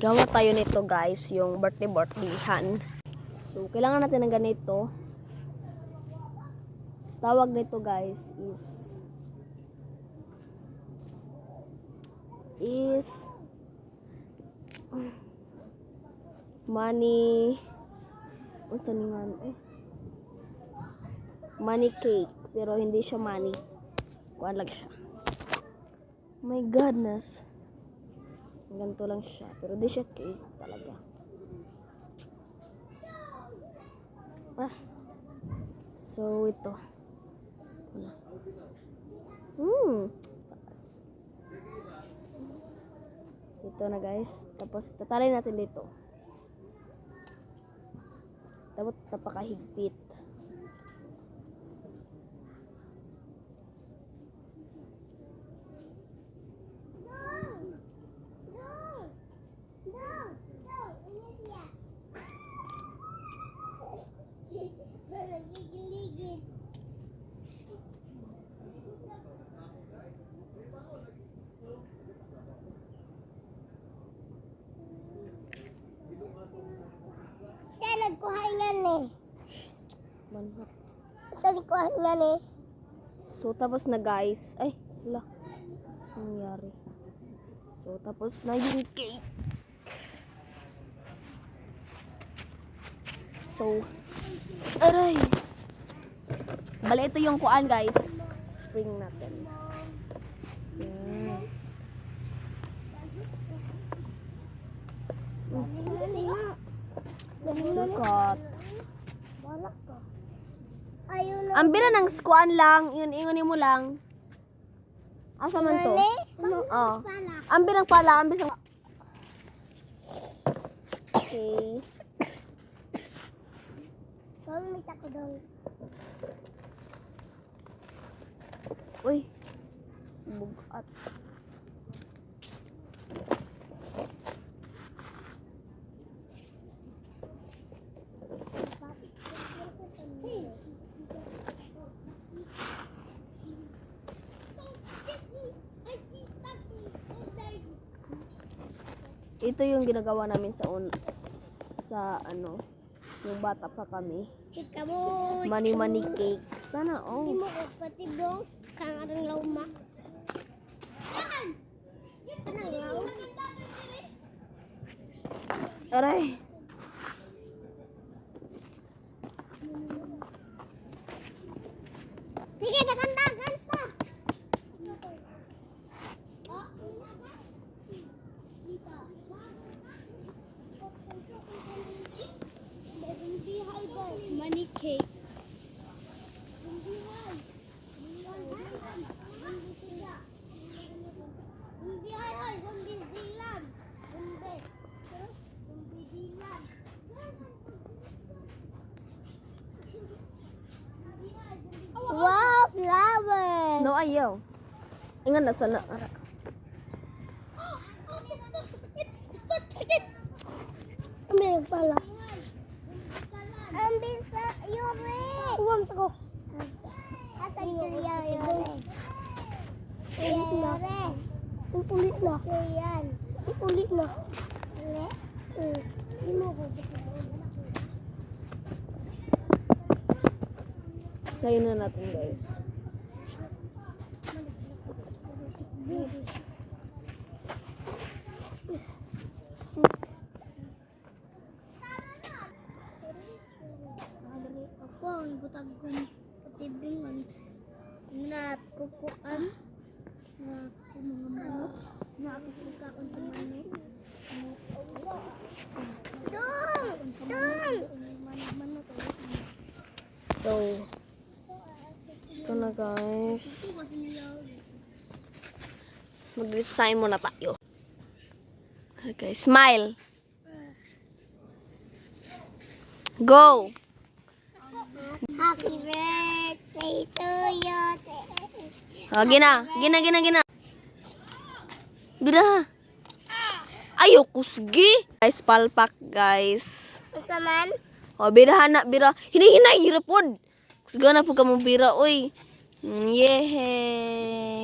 Gawa tayo nito guys, yung birthday-birthdayhan. So, kailangan natin ng ganito. Tawag nito guys is money money cake, pero hindi siya money. Kuan lang siya. Oh my goodness. Ganito lang siya, pero hindi siya cake talaga. So ito. Ito na guys. Tapos tatalay natin dito. Tapos napakahigpit. Nagkuhaingan eh. Manhak. Sa nagkuhaingan eh. So tapos na guys. Ay, wala. Nangyari. So tapos na yung cake. So, aray. Bale, ito yung kuan guys. Spring natin. Sukat. Ang bira ng skuan lang, yun ingon mo lang. Asa man to? Oh. Ang birang pala, ang bisang. Okay. Pamit ako daw. Uy. Subugat. Ito yung ginagawa namin sa yung bata pa kami. Chika mo. Mani cake. Sana Hindi mo pati dong kang arang lauma. Anang law? Aray. Sige, dagan pa. Money cake. Wow, flowers. No, ayaw. Ingan na sana. Ara. May pala. Bisa yore. Uwam ko. Asa Julia yore. Yore. Ulit na. Yan. Ulit na. Sayo na natin guys. Ako ang butag kong patibingan na kukuan na mga manok na kukukaan sa manok. Manok. So, ito na guys. Mag-design muna tayo. Okay, smile. Go! Happy birthday to you. Oh, gina. Bira. Ayoko, sige. Guys, palpak, guys. Basta man? Oh, bira na, bira. Hinahinay, hirapod. Kusga na po ka mong bira, oy. Yehey.